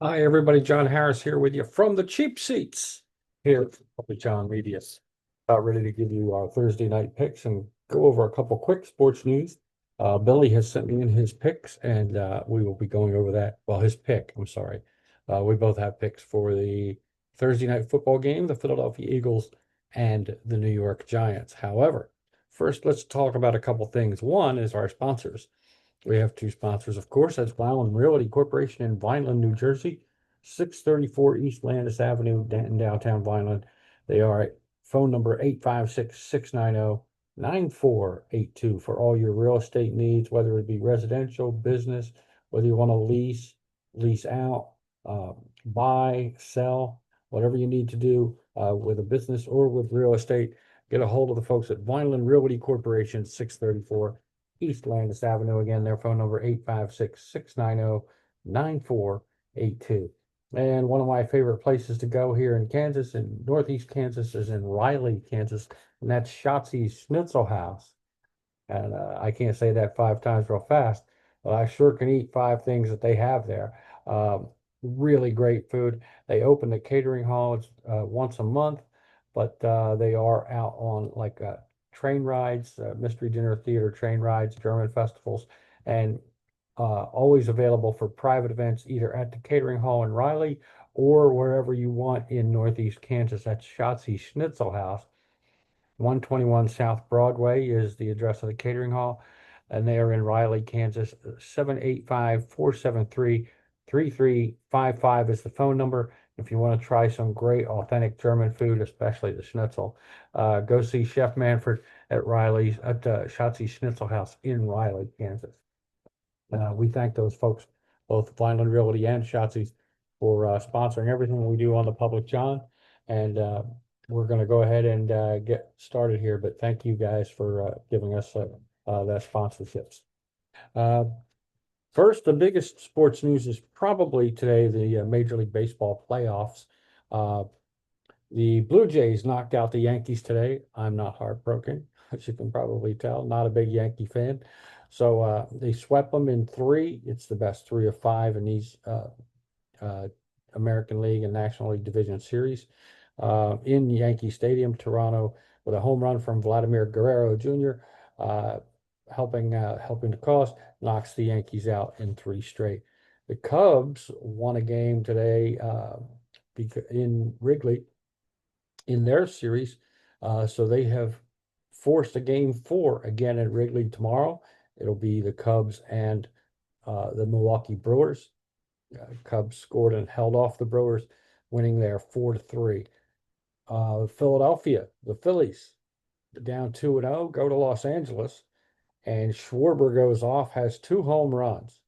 Hi, everybody. John Harris here with you from the cheap seats here at Public John Media. About ready to give you our Thursday night picks and go over a couple quick sports news. Billy has sent me in his picks, and we will be going over that. Well, his pick, I'm sorry. We both have picks for the Thursday night football game, the Philadelphia Eagles and the New York Giants. However, first, let's talk about a couple things. One is our sponsors. We have two sponsors, of course. That's Vineland Realty Corporation in Vineland, New Jersey, 634 East Landis Avenue in downtown Vineland. They are at phone number 856-690-9482 for all your real estate needs, whether it be residential, business, whether you want to lease out, buy, sell, whatever you need to do with a business or with real estate. Get a hold of the folks at Vineland Realty Corporation, 634 East Landis Avenue. Again, their phone number 856-690-9482. And one of my favorite places to go here in Kansas, in Northeast Kansas, is in Riley, Kansas, and that's Schatzi's Schnitzel House. And I can't say that five times real fast, but I sure can eat five things that they have there. Really great food. They open the catering hall once a month, but they are out on like train rides, mystery dinner theater train rides, German festivals, and always available for private events either at the catering hall in Riley or wherever you want in Northeast Kansas. That's Schatzi Schnitzel House. 121 South Broadway is the address of the catering hall, and they are in Riley, Kansas. 785-473-3355 is the phone number. If you want to try some great authentic German food, especially the schnitzel, go see Chef Manfred at Riley's at Schatzi Schnitzel House in Riley, Kansas. We thank those folks, both Vineland Realty and Schatzi's, for sponsoring everything we do on the Public John. And we're going to go ahead and get started here. But thank you guys for giving us that sponsorships. Uh, First, the biggest sports news is probably today the Major League Baseball playoffs. Uh, the Blue Jays knocked out the Yankees today. I'm not heartbroken, as you can probably tell. Not a big Yankee fan. So they swept them in three. It's the best three of five in these uh, American League and National League Division Series. In Yankee Stadium, Toronto, with a home run from Vladimir Guerrero Jr., uh, helping the cause, knocks the Yankees out in three straight. The Cubs won a game today in Wrigley in their series. So they have forced a game four again at Wrigley tomorrow. It'll be the Cubs and the Milwaukee Brewers. Cubs scored and held off the Brewers, winning there 4-3. Philadelphia, the Phillies, down 2-0, go to Los Angeles, and Schwarber goes off, has two home runs,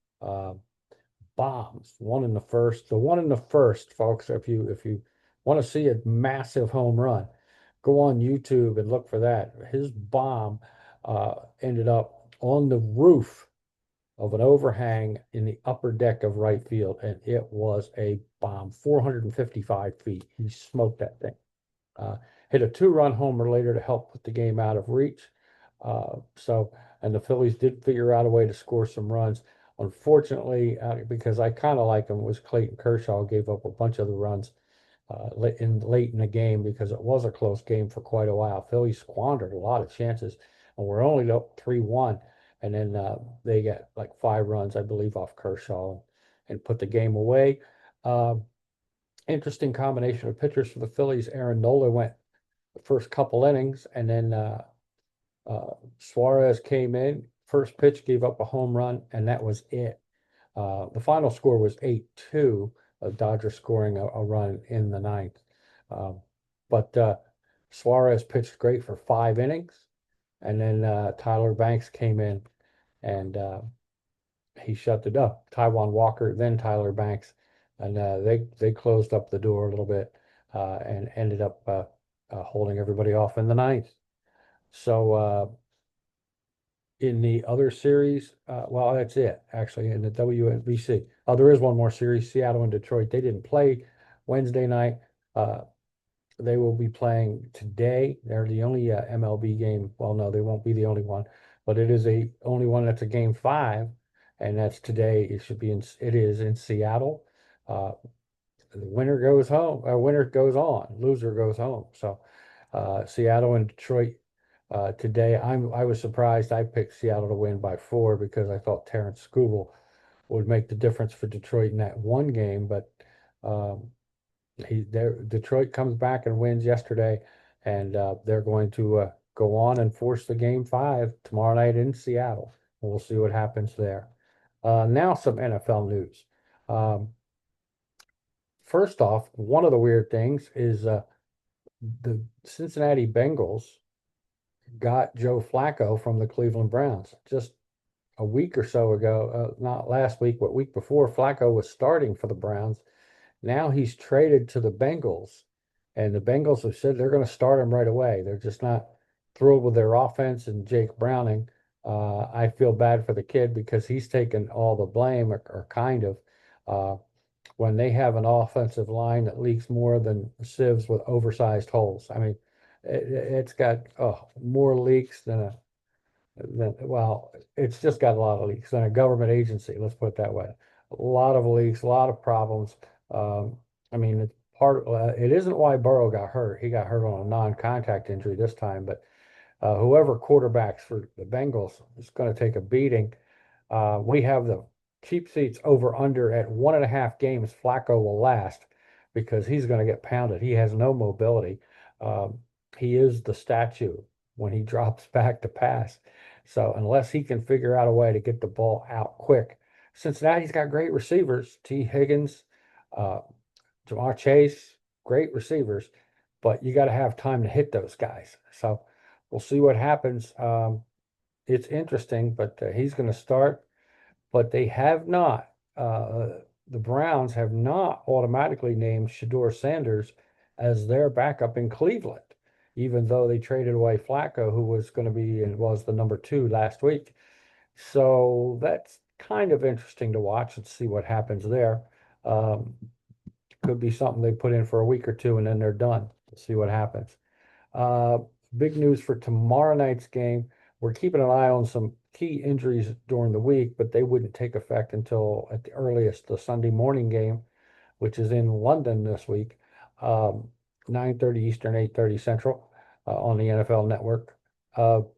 bombs. One in the first. The one in the first, folks. If you want to see a massive home run, go on YouTube and look for that. His bomb ended up on the roof of an overhang in the upper deck of right field, and it was a bomb, 455 feet. He smoked that thing. Uh, Hit a two-run homer later to help put the game out of reach. And the Phillies did figure out a way to score some runs. Unfortunately, because I kind of like him, was Clayton Kershaw gave up a bunch of the runs late in the game because it was a close game for quite a while. Phillies squandered a lot of chances, and we're only up 3-1. And then they got like 5 runs, I believe, off Kershaw and put the game away. Uh, Interesting combination of pitchers for the Phillies. Aaron Nola went the first couple innings, and then Suarez came in. First pitch gave up a home run, and that was it. The final score was 8-2, Dodgers scoring a run in the ninth. But Suarez pitched great for 5 innings, and then Tyler Banks came in and he shut it up. Taiwan Walker, then Tyler Banks, and they closed up the door a little bit and ended up holding everybody off in the ninth. So in the other series, well, that's it actually in the WNBC. Oh, there is one more series, Seattle and Detroit. They didn't play Wednesday night. They will be playing today. They're the only MLB game. Well, no, they won't be the only one, but it is the only one that's a game 5, and that's today. It is in Seattle. Uh, the winner goes home. Winner goes on. Loser goes home. So Seattle and Detroit today. I was surprised. I picked Seattle to win by 4 because I thought Terrence Scoobel would make the difference for Detroit in that one game. But um, Detroit comes back and wins yesterday, and they're going to go on and force the game 5 tomorrow night in Seattle. We'll see what happens there. Now some NFL news. Um, First off, one of the weird things is the Cincinnati Bengals got Joe Flacco from the Cleveland Browns. Just a week or so ago, not last week, but week before, Flacco was starting for the Browns. Now he's traded to the Bengals, and the Bengals have said they're going to start him right away. They're just not thrilled with their offense and Jake Browning. I feel bad for the kid because he's taken all the blame, or kind of. Uh, when they have an offensive line that leaks more than sieves with oversized holes. I mean, it's got more leaks well, it's just got a lot of leaks than a government agency. Let's put it that way. A lot of leaks, a lot of problems. Um, I mean, it isn't why Burrow got hurt. He got hurt on a non-contact injury this time, but whoever quarterbacks for the Bengals is going to take a beating. We have the cheap seats over under at 1.5 games Flacco will last because he's going to get pounded. He has no mobility. Um, he is the statue when he drops back to pass. So unless he can figure out a way to get the ball out quick, Cincinnati's got great receivers. T. Higgins, uh, Jamar Chase, great receivers, but you got to have time to hit those guys. So we'll see what happens. It's interesting, but he's going to start. But they have not, the Browns have not automatically named Shedeur Sanders as their backup in Cleveland, even though they traded away Flacco, who was going to be and was the number 2 last week. So that's kind of interesting to watch and see what happens there. Could be something they put in for a week or 2 and then they're done. We'll see what happens. Uh, Big news for tomorrow night's game. We're keeping an eye on some key injuries during the week, but they wouldn't take effect until at the earliest the Sunday morning game, which is in London this week, 9:30 Eastern, 8:30 Central, on the NFL Network. But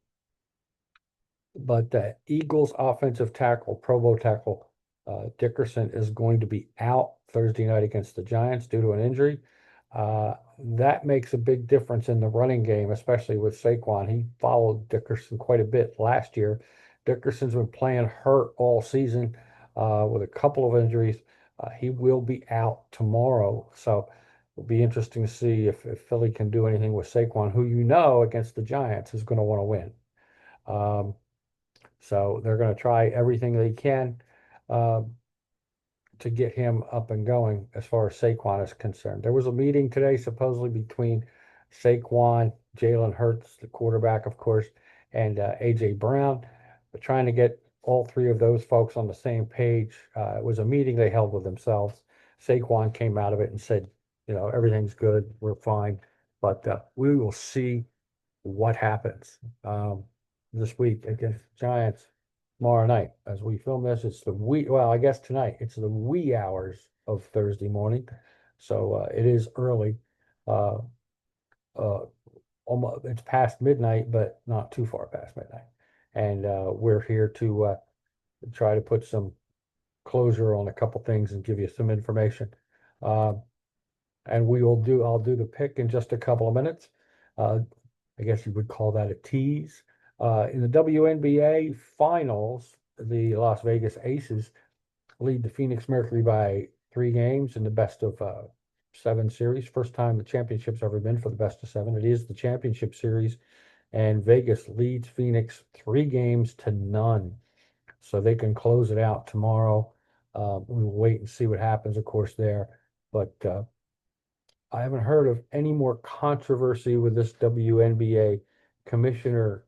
the Eagles offensive tackle, Pro Bowl tackle, Dickerson is going to be out Thursday night against the Giants due to an injury. That makes a big difference in the running game, especially with Saquon. He followed Dickerson quite a bit last year. Dickerson's been playing hurt all season with a couple of injuries. He will be out tomorrow. So it'll be interesting to see if Philly can do anything with Saquon, who against the Giants is going to want to win. So they're going to try everything they can to get him up and going as far as Saquon is concerned. There was a meeting today supposedly between Saquon, Jalen Hurts, the quarterback, of course, and A.J. Brown. But trying to get all 3 of those folks on the same page. It was a meeting they held with themselves. Saquon came out of it and said, everything's good, we're fine. But we will see what happens this week against the Giants tomorrow night. As we film this, it's I guess tonight. It's the wee hours of Thursday morning. So it is early. Almost, it's past midnight, but not too far past midnight. And we're here to try to put some closure on a couple things and give you some information. And I'll do the pick in just a couple of minutes. I guess you would call that a tease. In the WNBA finals, the Las Vegas Aces lead the Phoenix Mercury by 3 games in the best of 7 series. First time the championship's ever been for the best of 7. It is the championship series, and Vegas leads Phoenix 3 games to none. So they can close it out tomorrow. We'll wait and see what happens, of course, there. But I haven't heard of any more controversy with this WNBA commissioner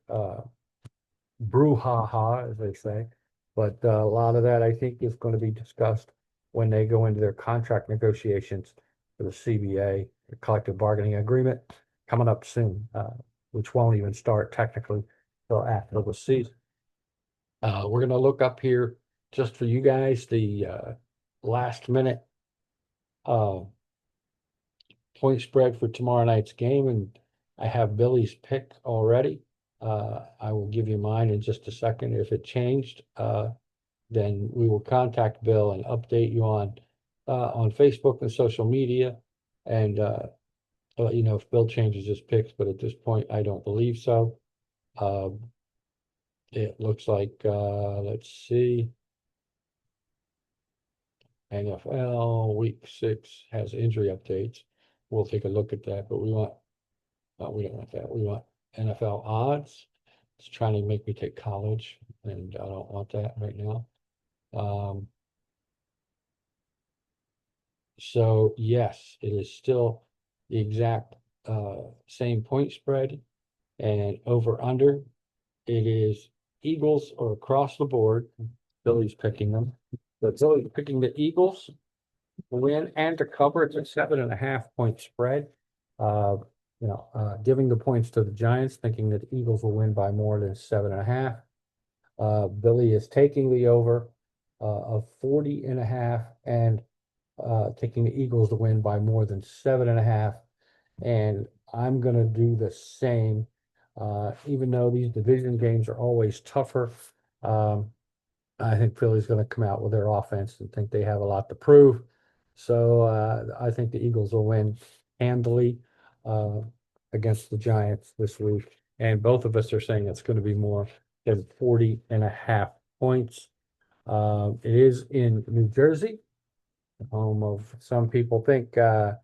brouhaha, as they say. But a lot of that, I think, is going to be discussed when they go into their contract negotiations for the CBA, the collective bargaining agreement, coming up soon, which won't even start technically until after the season. We're going to look up here just for you guys the last minute Point spread for tomorrow night's game, and I have Billy's pick already. I will give you mine in just a second. If it changed, then we will contact Bill and update you on Facebook and social media, and let you know if Bill changes his picks. But at this point, I don't believe so. It looks like let's see. NFL Week 6 has injury updates. We'll take a look at that, but we don't want that. We want NFL odds. It's trying to make me take college, and I don't want that right now. So yes, it is still the exact same point spread and over under. It is Eagles or across the board. Billy's picking them. But Billy's picking the Eagles to win and to cover. It's a 7.5 point spread. Giving the points to the Giants, thinking that the Eagles will win by more than 7.5. Billy is taking the over of 40.5 and taking the Eagles to win by more than 7.5. And I'm going to do the same. Even though these division games are always tougher, I think Philly's going to come out with their offense and think they have a lot to prove. So I think the Eagles will win handily against the Giants this week. And both of us are saying it's going to be more than 40.5 points. It is in New Jersey, home of some people think a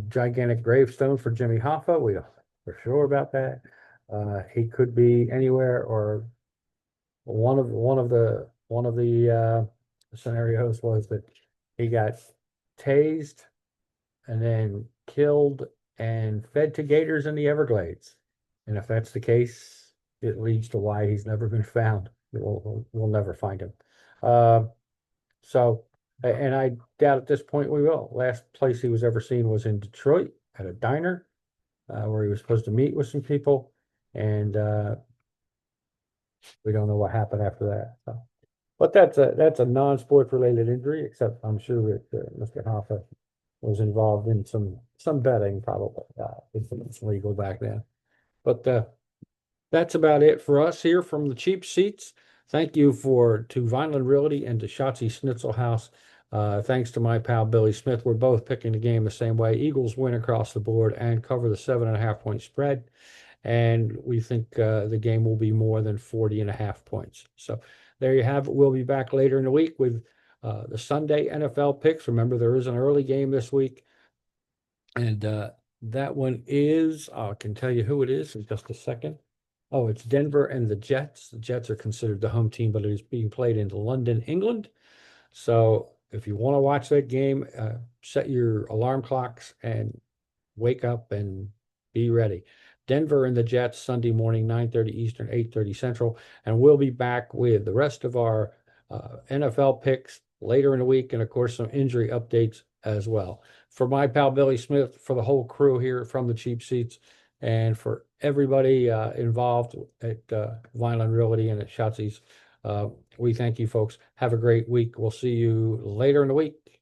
gigantic gravestone for Jimmy Hoffa. We don't for sure about that. He could be anywhere, or one of the scenarios was that he got tased and then killed and fed to gators in the Everglades. And if that's the case, it leads to why he's never been found. We'll never find him. And I doubt at this point we will. Last place he was ever seen was in Detroit at a diner where he was supposed to meet with some people, and we don't know what happened after that. So. But that's a non-sport related injury, except I'm sure that Mr. Hoffa was involved in some betting, probably. It's legal back then. But that's about it for us here from the cheap seats. Thank you to Vineland Realty and to Schatzi Schnitzel House. Thanks to my pal Billy Smith. We're both picking the game the same way. Eagles win across the board and cover the 7.5 point spread. And we think the game will be more than 40.5 points. So there you have it. We'll be back later in the week with the Sunday NFL picks. Remember, there is an early game this week. And that one is, I can tell you who it is in just a second. Oh, it's Denver and the Jets. The Jets are considered the home team, but it is being played in London, England. So if you want to watch that game, set your alarm clocks and wake up and be ready. Denver and the Jets, Sunday morning, 9:30 Eastern, 8:30 Central. And we'll be back with the rest of our NFL picks later in the week, and, of course, some injury updates as well. For my pal Billy Smith, for the whole crew here from the Cheap Seats, and for everybody involved at Vineland Realty and at Schatzi's, we thank you, folks. Have a great week. We'll see you later in the week.